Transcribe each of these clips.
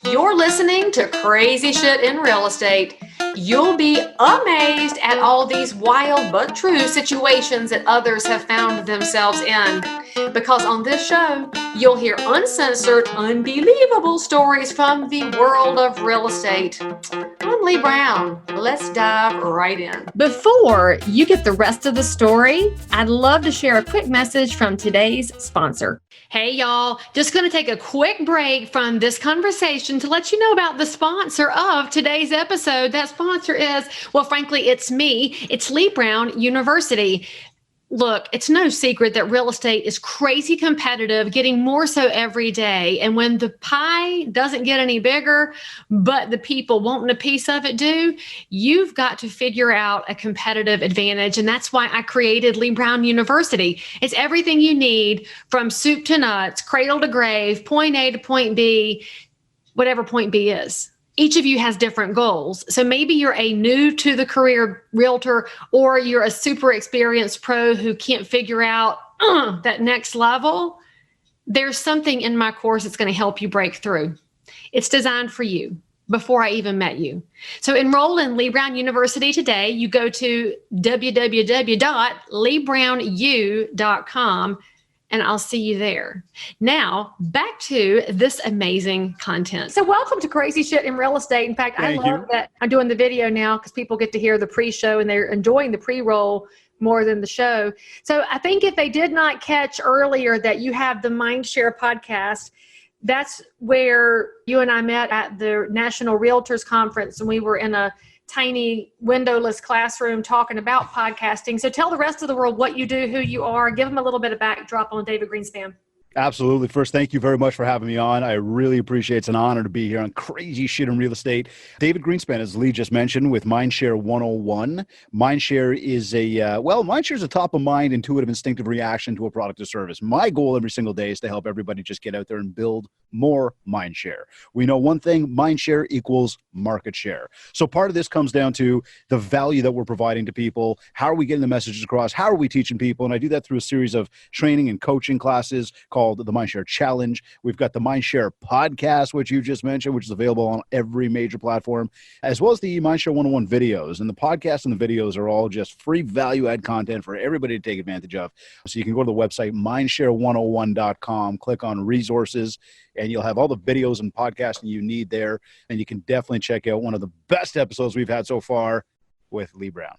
You're listening to Crazy Shit in Real Estate. You'll be amazed at all these wild but true situations that others have found themselves in. Because on this show, you'll hear uncensored, unbelievable stories from the world of real estate. I'm Leigh Brown. Let's dive right in. Before you get the rest of the story, I'd love to share a quick message from today's sponsor. Hey y'all, just going to take a quick break from this conversation to let you know about the sponsor of today's episode. That sponsor is, well, frankly, it's me. It's Leigh Brown University. Look, it's no secret that real estate is crazy competitive, getting more so every day. And when the pie doesn't get any bigger, but the people wanting a piece of it do, you've got to figure out a competitive advantage. And that's why I created Leigh Brown University. It's everything you need from soup to nuts, cradle to grave, point A to point B, whatever point B is. Each of you has different goals. So maybe you're a new to the career realtor, or you're a super experienced pro who can't figure out that next level. There's something in my course that's going to help you break through. It's designed for you before I even met you. So enroll in Leigh Brown University today. You go to www.leighbrownu.com. and I'll see you there. Now, back to this amazing content. So welcome to Crazy Shit in Real Estate. In fact, I love that I'm doing the video now because people get to hear the pre-show and they're enjoying the pre-roll more than the show. So I think if they did not catch earlier that you have the Mindshare podcast, that's where you and I met at the National Realtors Conference, and we were in a tiny windowless classroom talking about podcasting. So tell the rest of the world what you do, who you are, give them a little bit of backdrop on David Greenspan. Absolutely. First, thank you very much for having me on. I really appreciate it. It's an honor to be here on Crazy Shit in Real Estate. David Greenspan, as Leigh just mentioned, with Mindshare 101. Mindshare is Mindshare is a top of mind, intuitive, instinctive reaction to a product or service. My goal every single day is to help everybody just get out there and build more mindshare. We know one thing, mindshare equals market share. So part of this comes down to the value that we're providing to people. How are we getting the messages across? How are we teaching people? And I do that through a series of training and coaching classes called the Mindshare Challenge. We've got the Mindshare podcast, which you just mentioned, which is available on every major platform, as well as the Mindshare 101 videos. And the podcast and the videos are all just free value add content for everybody to take advantage of. So you can go to the website, mindshare101.com, click on resources, and you'll have all the videos and podcasting you need there. And you can definitely check out one of the best episodes we've had so far with Leigh Brown.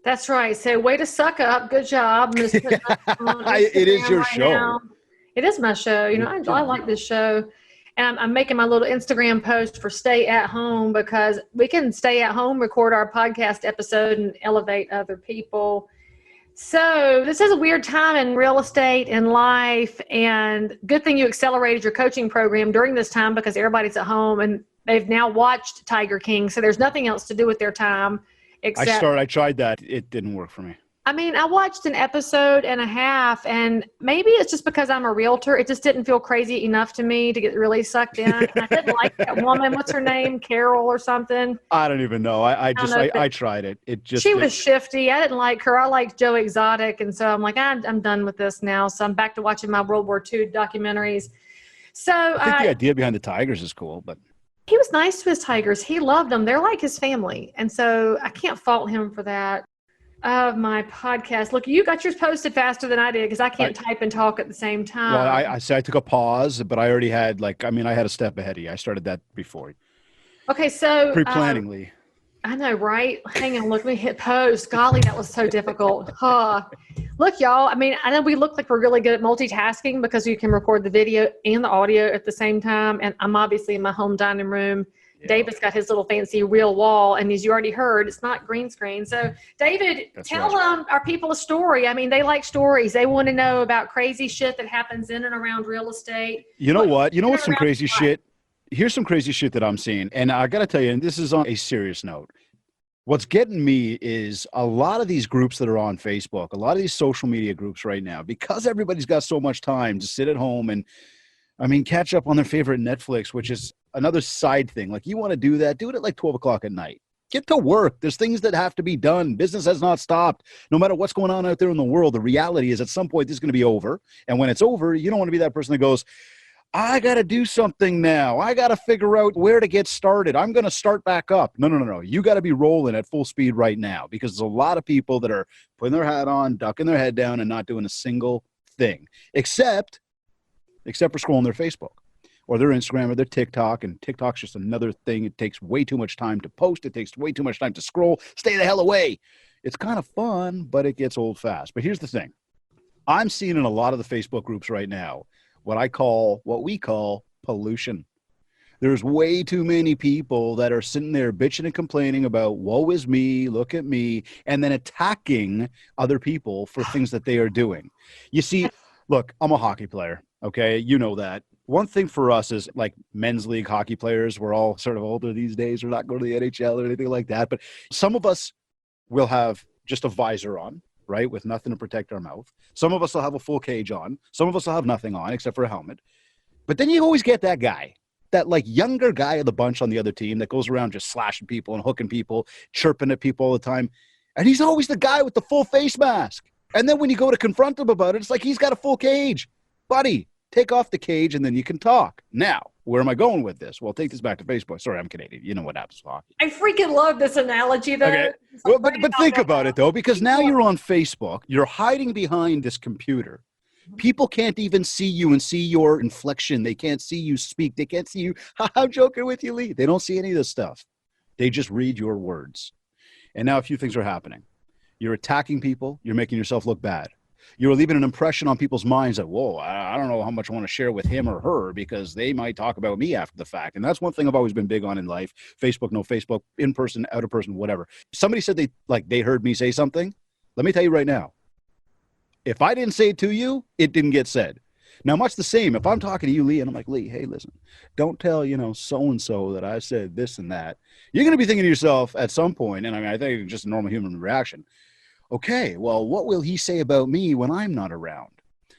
That's right. So way to suck up. Good job. It is your show. Now. It is my show. You know, I like this show. And I'm making my little Instagram post for stay at home, because we can stay at home, record our podcast episode, and elevate other people. So this is a weird time in real estate and life, and good thing you accelerated your coaching program during this time, because everybody's at home and they've now watched Tiger King. So there's nothing else to do with their time except. I tried that. It didn't work for me. I mean, I watched an episode and a half, and maybe it's just because I'm a realtor. It just didn't feel crazy enough to me to get really sucked in. And I didn't like that woman. What's her name? Carol or something? I don't even know. I tried it. She was shifty. I didn't like her. I liked Joe Exotic. And so I'm like, I'm done with this now. So I'm back to watching my World War II documentaries. So I think the idea behind the Tigers is cool, but he was nice to his Tigers. He loved them. They're like his family. And so I can't fault him for that. Of my podcast. Look, you got yours posted faster than I did, because I can't type and talk at the same time. Well, I took a pause, but I already had I had a step ahead of you. I started that before. Okay, so pre-planningly. I know, right? Hang on, look, let me hit post. Golly, that was so difficult. Look, y'all, I mean, I know we look like we're really good at multitasking because you can record the video and the audio at the same time. And I'm obviously in my home dining room. Yeah. David's got his little fancy real wall, and as you already heard, it's not green screen. So, David, tell our people a story. I mean, they like stories. They want to know about crazy shit that happens in and around real estate. You know what? You know what's some crazy shit? Here's some crazy shit that I'm seeing, and I got to tell you, and this is on a serious note. What's getting me is a lot of these groups that are on Facebook, a lot of these social media groups right now, because everybody's got so much time to sit at home and, catch up on their favorite Netflix, which is another side thing. Like, you want to do that, do it at like 12 o'clock at night. Get to work. There's things that have to be done. Business has not stopped. No matter what's going on out there in the world, the reality is at some point this is going to be over. And when it's over, you don't want to be that person that goes, I got to do something now. I got to figure out where to get started. I'm going to start back up. No. You got to be rolling at full speed right now, because there's a lot of people that are putting their hat on, ducking their head down, and not doing a single thing, except for scrolling their Facebook or their Instagram or their TikTok. And TikTok's just another thing. It takes way too much time to post. It takes way too much time to scroll. Stay the hell away. It's kind of fun, but it gets old fast. But here's the thing. I'm seeing in a lot of the Facebook groups right now what we call pollution. There's way too many people that are sitting there bitching and complaining about woe is me, look at me, and then attacking other people for things that they are doing. You see, look, I'm a hockey player, okay? You know that. One thing for us is like men's league hockey players, we're all sort of older these days. We're not going to the NHL or anything like that. But some of us will have just a visor on, right, with nothing to protect our mouth. Some of us will have a full cage on. Some of us will have nothing on except for a helmet. But then you always get that guy, that like younger guy of the bunch on the other team that goes around just slashing people and hooking people, chirping at people all the time. And he's always the guy with the full face mask. And then when you go to confront him about it, it's like he's got a full cage. Buddy, take off the cage and then you can talk. Now, where am I going with this? Well, take this back to Facebook. Sorry, I'm Canadian. You know what happens with hockey. I freaking love this analogy, though. Okay. Well, but think about it, though, because now you're on Facebook. You're hiding behind this computer. People can't even see you and see your inflection. They can't see you speak. They can't see you. I'm joking with you, Leigh. They don't see any of this stuff. They just read your words. And now a few things are happening. You're attacking people. You're making yourself look bad. You're leaving an impression on people's minds that, whoa, I don't know how much I want to share with him or her, because they might talk about me after the fact. And that's one thing I've always been big on in life. Facebook, no Facebook, in person, out of person, whatever. Somebody said they heard me say something. Let me tell you right now, if I didn't say it to you, it didn't get said. Now, much the same, if I'm talking to you, Leigh, and I'm like, Leigh, hey, listen, don't tell, so-and-so that I said this and that. You're going to be thinking to yourself at some point, and I mean, I think it's just a normal human reaction. Okay, well, what will he say about me when I'm not around?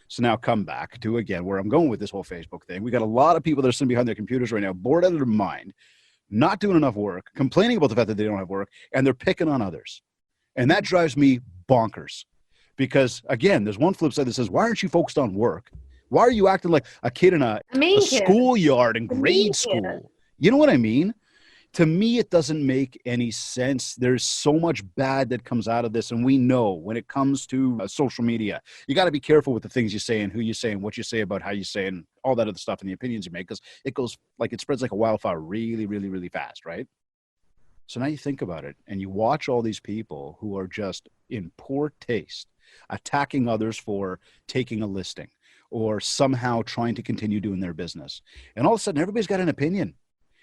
So now come back to, again, where I'm going with this whole Facebook thing. We got a lot of people that are sitting behind their computers right now, bored out of their mind, not doing enough work, complaining about the fact that they don't have work, and they're picking on others. And that drives me bonkers. Because, again, there's one flip side that says, why aren't you focused on work? Why are you acting like a kid in a schoolyard in grade school? You know what I mean? To me, it doesn't make any sense. There's so much bad that comes out of this. And we know when it comes to social media, you got to be careful with the things you say and who you say and what you say about how you say and all that other stuff and the opinions you make, because it spreads like a wildfire really, really, really fast, right? So now you think about it and you watch all these people who are just in poor taste, attacking others for taking a listing or somehow trying to continue doing their business. And all of a sudden, everybody's got an opinion.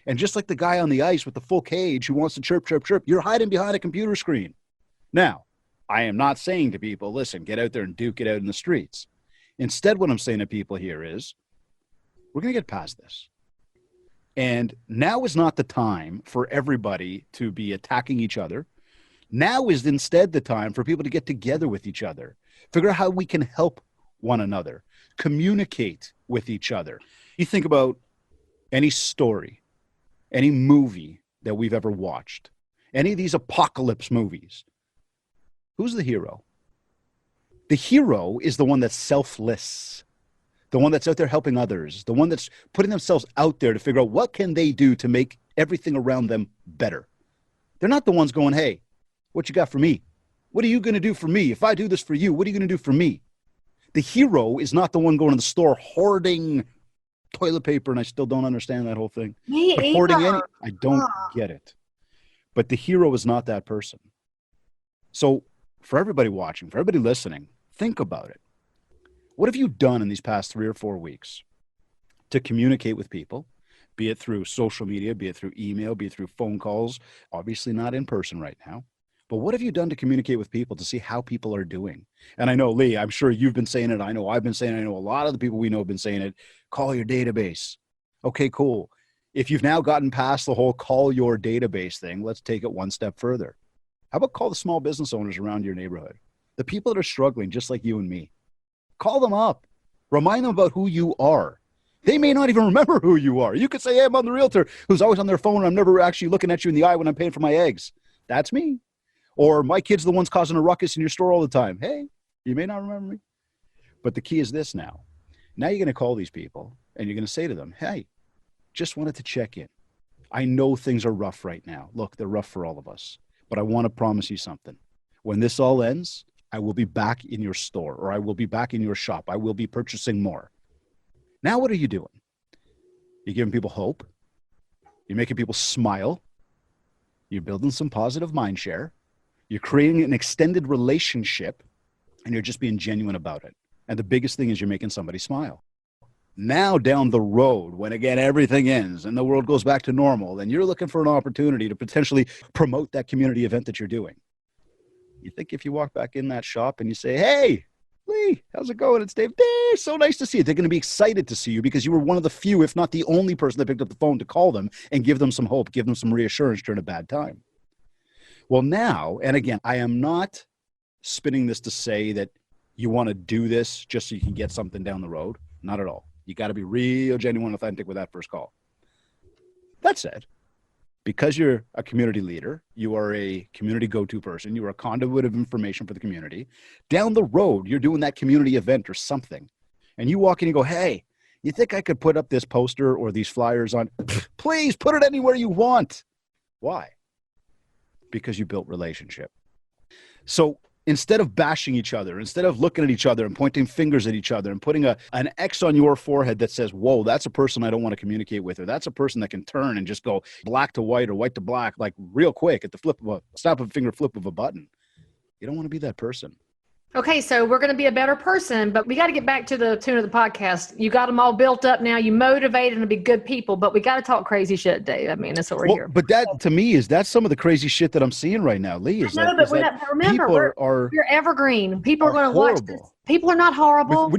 And just like the guy on the ice with the full cage who wants to chirp, chirp, chirp, you're hiding behind a computer screen. Now, I am not saying to people, listen, get out there and duke it out in the streets. Instead, what I'm saying to people here is, we're going to get past this. And now is not the time for everybody to be attacking each other. Now is instead the time for people to get together with each other, figure out how we can help one another, communicate with each other. You think about any story, any movie that we've ever watched, any of these apocalypse movies, who's the hero? The hero is the one that's selfless, the one that's out there helping others, the one that's putting themselves out there to figure out what can they do to make everything around them better. They're not the ones going, hey, what you got for me? What are you going to do for me? If I do this for you, what are you going to do for me? The hero is not the one going to the store hoarding toilet paper, and I still don't understand that whole thing. I don't get it. But the hero is not that person. So for everybody watching, for everybody listening, think about it. What have you done in these past 3 or 4 weeks to communicate with people, be it through social media, be it through email, be it through phone calls, obviously not in person right now? But what have you done to communicate with people to see how people are doing? And I know, Leigh, I'm sure you've been saying it. I know I've been saying it. I know a lot of the people we know have been saying it. Call your database. Okay, cool. If you've now gotten past the whole call your database thing, let's take it one step further. How about call the small business owners around your neighborhood? The people that are struggling just like you and me. Call them up. Remind them about who you are. They may not even remember who you are. You could say, hey, I'm on the realtor who's always on their phone and I'm never actually looking at you in the eye when I'm paying for my eggs. That's me. Or my kid's the one's causing a ruckus in your store all the time. Hey, you may not remember me. But the key is this now. Now you're going to call these people And you're going to say to them, hey, just wanted to check in. I know things are rough right now. Look, they're rough for all of us, but I want to promise you something. When this all ends, I will be back in your store, or I will be back in your shop. I will be purchasing more. Now, what are you doing? You're giving people hope. You're making people smile. You're building some positive mind share. You're creating an extended relationship, and you're just being genuine about it. And the biggest thing is you're making somebody smile. Now down the road, when again everything ends and the world goes back to normal, then you're looking for an opportunity to potentially promote that community event that you're doing. You think if you walk back in that shop and you say, hey, Leigh, how's it going? It's Dave. Hey, so nice to see you. They're going to be excited to see you because you were one of the few, if not the only person that picked up the phone to call them and give them some hope, give them some reassurance during a bad time. Well, now, and again, I am not spinning this to say that you want to do this just so you can get something down the road. Not at all. You got to be real, genuine, authentic with that first call. That said, because you're a community leader, you are a community go-to person, you are a conduit of information for the community. Down the road, you're doing that community event or something, and you walk in and you go, hey, you think I could put up this poster or these flyers on? Please put it anywhere you want. Why? Because you built relationship. So instead of bashing each other, instead of looking at each other and pointing fingers at each other and putting an X on your forehead that says, whoa, that's a person I don't want to communicate with, or that's a person that can turn and just go black to white or white to black, like real quick at the snap of a finger, flip of a button. You don't want to be that person. Okay, so we're going to be a better person, but we got to get back to the tune of the podcast. You got them all built up now. You motivated them to be good people, but we got to talk crazy shit, Dave. I mean, that's what we're here. But that, to me, that's some of the crazy shit that I'm seeing right now, Leigh. Remember, we're evergreen. People are going to watch this. People are not horrible.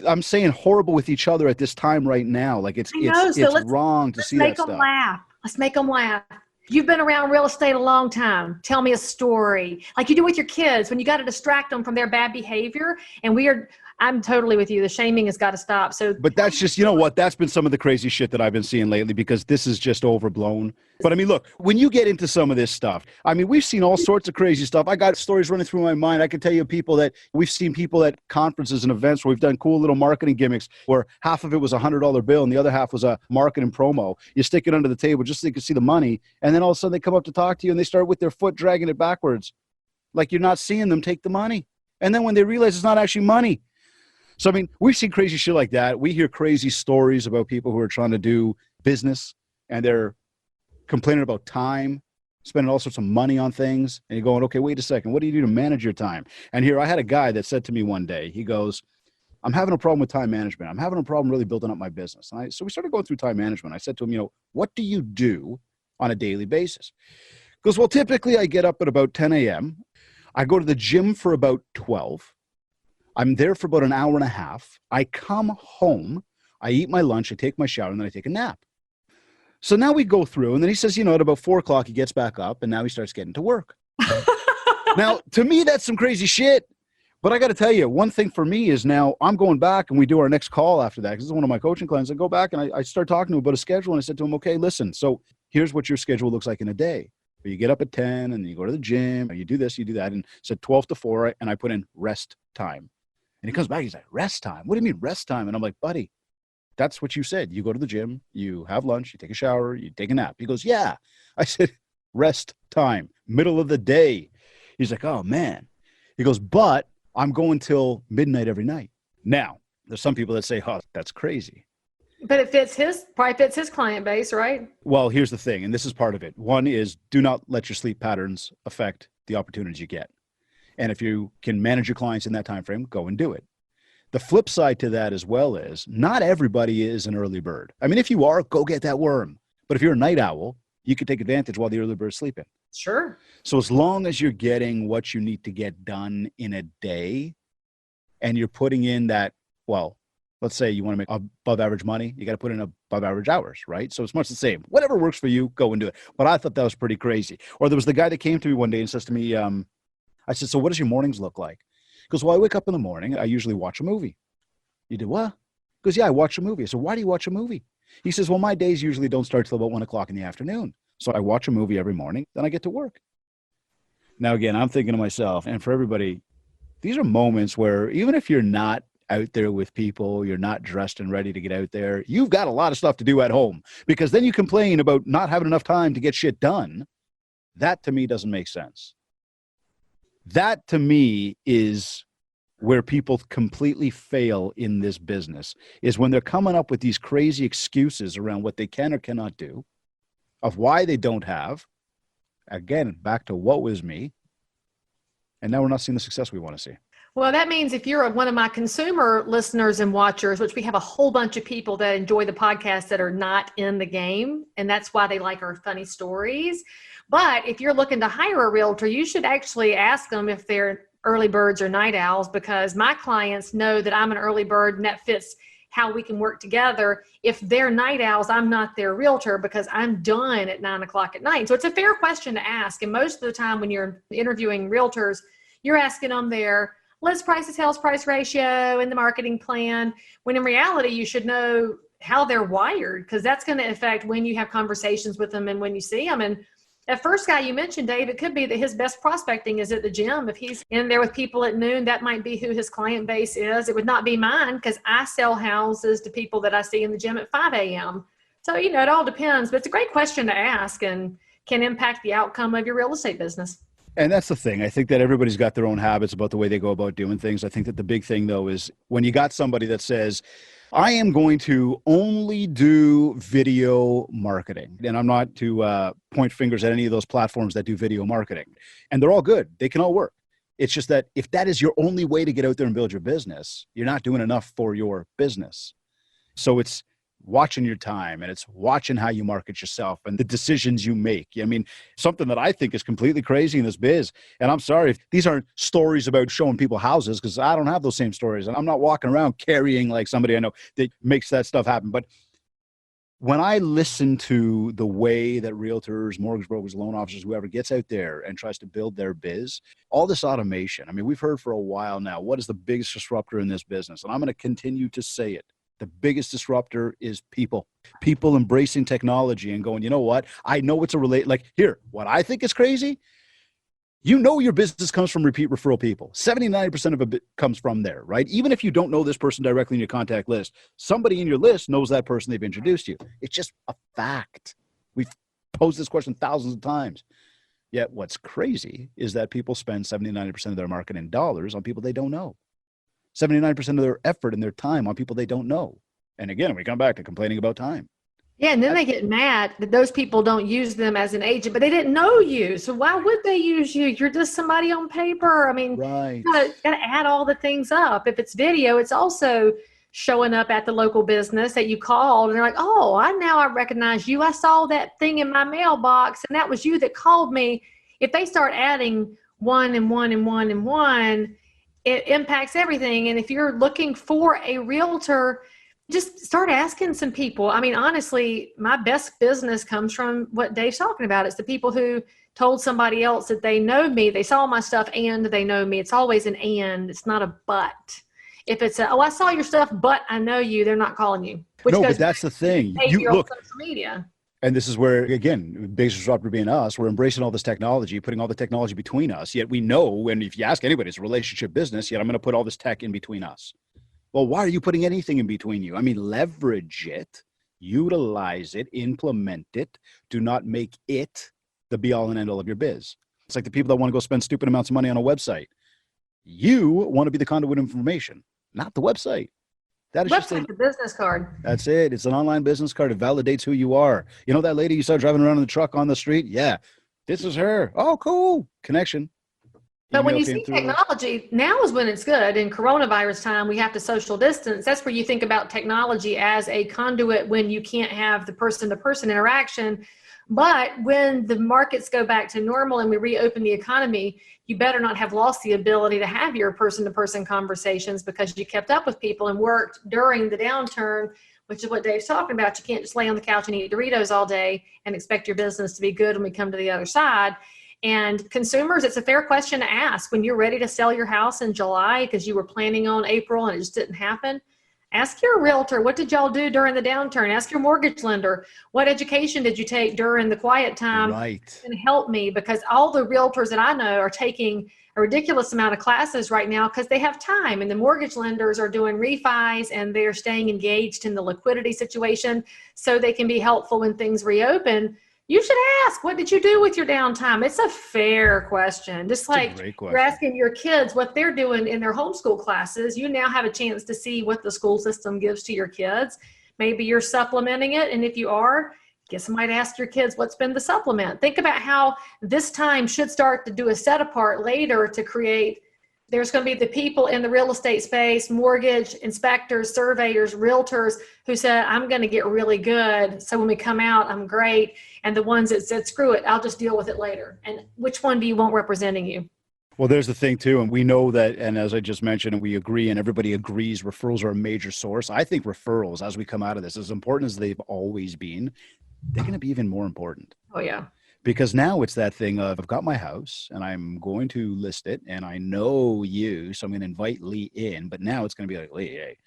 I'm saying horrible with each other at this time right now. Like it's wrong to see that stuff. Let's make them laugh. You've been around real estate a long time. Tell me a story like you do with your kids when you got to distract them from their bad behavior. And I'm totally with you. The shaming has got to stop. But that's just, you know what? That's been some of the crazy shit that I've been seeing lately because this is just overblown. But I mean, look, when you get into some of this stuff, I mean, we've seen all sorts of crazy stuff. I got stories running through my mind. I can tell you we've seen people at conferences and events where we've done cool little marketing gimmicks where half of it was $100 bill and the other half was a marketing promo. You stick it under the table just so you can see the money. And then all of a sudden they come up to talk to you and they start with their foot dragging it backwards. Like you're not seeing them take the money. And then when they realize it's not actually money. So, I mean, we've seen crazy shit like that. We hear crazy stories about people who are trying to do business and they're complaining about time, spending all sorts of money on things. And you're going, okay, wait a second. What do you do to manage your time? And here I had a guy that said to me one day, he goes, I'm having a problem with time management. I'm having a problem really building up my business. So we started going through time management. I said to him, what do you do on a daily basis? He goes, well, typically I get up at about 10 a.m. I go to the gym for about 12. I'm there for about an hour and a half. I come home, I eat my lunch, I take my shower, and then I take a nap. So now we go through, and then he says, at about 4 o'clock, he gets back up, and now he starts getting to work. Now, to me, that's some crazy shit. But I got to tell you, one thing for me is now I'm going back, and we do our next call after that, because this is one of my coaching clients. I go back, and I start talking to him about a schedule, and I said to him, okay, listen, so here's what your schedule looks like in a day. You get up at 10, and you go to the gym, and you do this, you do that, and said 12 to 4, and I put in rest time. And he comes back, he's like, rest time? What do you mean rest time? And I'm like, buddy, that's what you said. You go to the gym, you have lunch, you take a shower, you take a nap. He goes, yeah. I said, rest time, middle of the day. He's like, oh, man. He goes, but I'm going till midnight every night. Now, there's some people that say, oh, that's crazy. But it probably fits his client base, right? Well, here's the thing, and this is part of it. One is do not let your sleep patterns affect the opportunities you get. And if you can manage your clients in that time frame, go and do it. The flip side to that as well is not everybody is an early bird. I mean, if you are, go get that worm. But if you're a night owl, you can take advantage while the early bird's sleeping. Sure. So as long as you're getting what you need to get done in a day and you're putting in that, well, let's say you want to make above average money, you got to put in above average hours, right? So it's much the same. Whatever works for you, go and do it. But I thought that was pretty crazy. Or there was the guy that came to me one day and says to me, I said, so what does your mornings look like? He goes, well, I wake up in the morning. I usually watch a movie. You do what? He goes, yeah, I watch a movie. I said, why do you watch a movie? He says, well, my days usually don't start till about 1 o'clock in the afternoon. So I watch a movie every morning, then I get to work. Now, again, I'm thinking to myself, and for everybody, these are moments where even if you're not out there with people, you're not dressed and ready to get out there, you've got a lot of stuff to do at home, because then you complain about not having enough time to get shit done. That to me doesn't make sense. That to me is where people completely fail in this business, is when they're coming up with these crazy excuses around what they can or cannot do, of why they don't have. Again, back to what was me. And now we're not seeing the success we want to see. Well, that means if you're one of my consumer listeners and watchers, which we have a whole bunch of people that enjoy the podcast that are not in the game, and that's why they like our funny stories. But if you're looking to hire a realtor, you should actually ask them if they're early birds or night owls, because my clients know that I'm an early bird and that fits how we can work together. If they're night owls, I'm not their realtor because I'm done at 9 o'clock at night. So it's a fair question to ask. And most of the time when you're interviewing realtors, you're asking them their list price to sales price ratio and the marketing plan, when in reality, you should know how they're wired, because that's going to affect when you have conversations with them and when you see them. And that first guy you mentioned, Dave, it could be that his best prospecting is at the gym. If he's in there with people at noon, that might be who his client base is. It would not be mine, because I sell houses to people that I see in the gym at 5 a.m. So, it all depends. But it's a great question to ask and can impact the outcome of your real estate business. And that's the thing. I think that everybody's got their own habits about the way they go about doing things. I think that the big thing, though, is when you got somebody that says, I am going to only do video marketing. And I'm not to point fingers at any of those platforms that do video marketing. And they're all good. They can all work. It's just that if that is your only way to get out there and build your business, you're not doing enough for your business. So it's watching your time, and it's watching how you market yourself and the decisions you make. I mean, something that I think is completely crazy in this biz, and I'm sorry if these aren't stories about showing people houses, because I don't have those same stories, and I'm not walking around carrying like somebody I know that makes that stuff happen. But when I listen to the way that realtors, mortgage brokers, loan officers, whoever gets out there and tries to build their biz, all this automation, I mean, we've heard for a while now, what is the biggest disruptor in this business? And I'm going to continue to say it. The biggest disruptor is people embracing technology and going, you know what? I know it's like here, what I think is crazy. Your business comes from repeat referral people. 79% of it comes from there, right? Even if you don't know this person directly in your contact list, somebody in your list knows that person they've introduced you. It's just a fact. We've posed this question thousands of times. Yet what's crazy is that people spend 79% of their marketing dollars on people they don't know. 79% of their effort and their time on people they don't know. And again, we come back to complaining about time. Yeah, and then they get mad that those people don't use them as an agent, but they didn't know you. So why would they use you? You're just somebody on paper. I mean, right. You gotta add all the things up. If it's video, it's also showing up at the local business that you called, and they're like, oh, I recognize you. I saw that thing in my mailbox, and that was you that called me. If they start adding one and one and one and one, it impacts everything. And if you're looking for a realtor, just start asking some people. I mean, honestly, my best business comes from what Dave's talking about. It's the people who told somebody else that they know me, they saw my stuff, and they know me. It's always an and. It's not a but. If it's a, oh, I saw your stuff, but I know you, they're not calling you. No, but that's the thing. You look on social media. And this is where, again, biggest disruptor being us, we're embracing all this technology, putting all the technology between us. Yet we know, and if you ask anybody, it's a relationship business, yet I'm going to put all this tech in between us. Well, why are you putting anything in between you? I mean, leverage it, utilize it, implement it. Do not make it the be all and end all of your biz. It's like the people that want to go spend stupid amounts of money on a website. You want to be the conduit of information, not the website. That is just a business card. That's it. It's an online business card. It validates who you are. You know that lady you saw driving around in the truck on the street? Yeah, this is her. Oh, cool. Connection. But when you see technology, now is when it's good. In coronavirus time, we have to social distance. That's where you think about technology as a conduit when you can't have the person-to-person interaction. But when the markets go back to normal and we reopen the economy, you better not have lost the ability to have your person-to-person conversations because you kept up with people and worked during the downturn, which is what Dave's talking about. You can't just lay on the couch and eat Doritos all day and expect your business to be good when we come to the other side. And consumers, it's a fair question to ask when you're ready to sell your house in July because you were planning on April and it just didn't happen. Ask your realtor, what did y'all do during the downturn? Ask your mortgage lender, what education did you take during the quiet time? Right. And help me, because all the realtors that I know are taking a ridiculous amount of classes right now because they have time, and the mortgage lenders are doing refis and they're staying engaged in the liquidity situation so they can be helpful when things reopen. You should ask, what did you do with your downtime? It's a fair question. Just like you're asking your kids what they're doing in their homeschool classes, you now have a chance to see what the school system gives to your kids. Maybe you're supplementing it. And if you are, get somebody to ask your kids what's been the supplement. Think about how this time should start to do a set apart later to create. There's going to be the people in the real estate space, mortgage inspectors, surveyors, realtors who said, I'm going to get really good. So when we come out, I'm great. And the ones that said, screw it, I'll just deal with it later. And which one do you want representing you? Well, there's the thing too. And we know that, and as I just mentioned, and we agree, and everybody agrees, referrals are a major source. I think referrals, as we come out of this, as important as they've always been, they're going to be even more important. Oh, yeah. Because now it's that thing of, I've got my house and I'm going to list it and I know you, so I'm going to invite Leigh in, but now it's going to be like, Leigh, hey,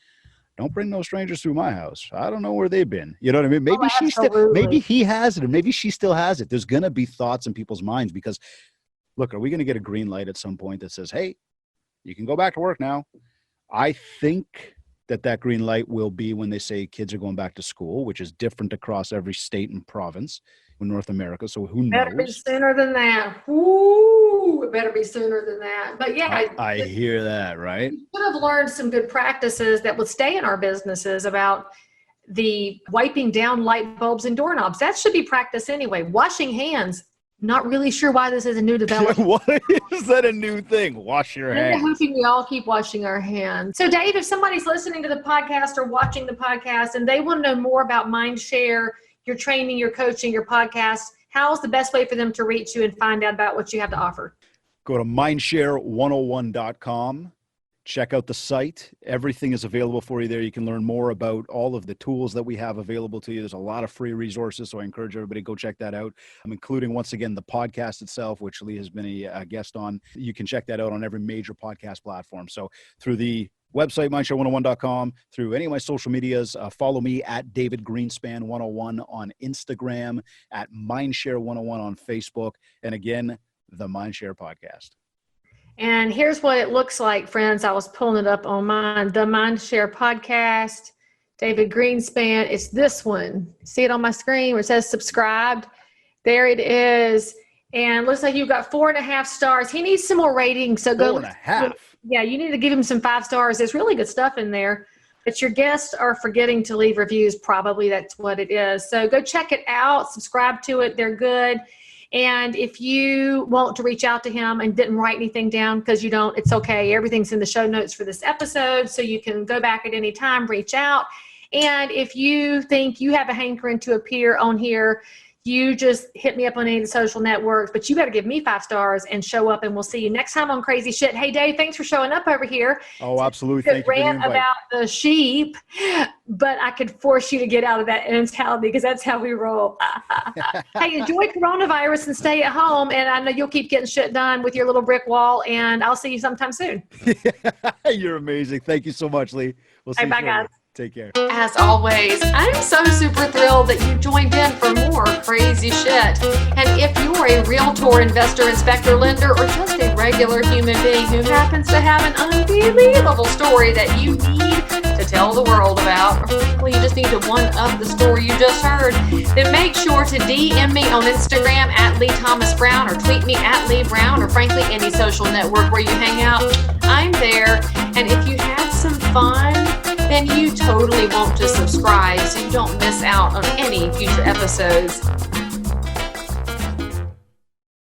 don't bring no strangers through my house. I don't know where they've been. You know what I mean? Maybe he has it, or maybe she still has it. There's going to be thoughts in people's minds because, look, are we going to get a green light at some point that says, hey, you can go back to work now? I think that green light will be when they say kids are going back to school, which is different across every state and province in North America. So who knows? Better be sooner than that. Ooh, it better be sooner than that. But yeah, I hear that, right? We should have learned some good practices that would stay in our businesses about the wiping down light bulbs and doorknobs. That should be practice anyway. Washing hands. Not really sure why this is a new development. Why is that a new thing? Wash your hands. I'm hoping we all keep washing our hands. So Dave, if somebody's listening to the podcast or watching the podcast and they want to know more about Mindshare, your training, your coaching, your podcast, how's the best way for them to reach you and find out about what you have to offer? Go to mindshare101.com. Check out the site. Everything is available for you there. You can learn more about all of the tools that we have available to you. There's a lot of free resources, so I encourage everybody to go check that out. I'm including, once again, the podcast itself, which Leigh has been a guest on. You can check that out on every major podcast platform. So through the website, mindshare101.com, through any of my social medias, follow me at David Greenspan 101 on Instagram, at Mindshare 101 on Facebook, and again, the Mindshare podcast. And here's what it looks like, friends. I was pulling it up on mine. The Mindshare podcast, David Greenspan. It's this one. See it on my screen where it says subscribed? There it is. And looks like you've got 4.5 stars. He needs some more ratings. So go. 4.5. Yeah, you need to give him some 5 stars. There's really good stuff in there. But your guests are forgetting to leave reviews. Probably that's what it is. So go check it out. Subscribe to it. They're good. And if you want to reach out to him and didn't write anything down because you don't, it's okay. Everything's in the show notes for this episode. So you can go back at any time, reach out. And if you think you have a hankering to appear on here, you just hit me up on any of the social networks, but you got to give me 5 stars and show up, and we'll see you next time on Crazy Shit. Hey, Dave, thanks for showing up over here. Oh, absolutely. Thank you for the invite. About the sheep, but I could force you to get out of that mentality because that's how we roll. Hey, enjoy coronavirus and stay at home, and I know you'll keep getting shit done with your little brick wall, and I'll see you sometime soon. You're amazing. Thank you so much, Leigh. We'll see you bye, guys. Take care. As always, I'm so super thrilled that you joined in for more crazy shit. And if you're a realtor, investor, inspector, lender, or just a regular human being who happens to have an unbelievable story that you need to tell the world about, or you just need to one-up the story you just heard, then make sure to DM me on Instagram at Leigh Thomas Brown, or tweet me at Leigh Brown, or frankly any social network where you hang out. I'm there. And if you had some fun, then you totally want to subscribe so you don't miss out on any future episodes.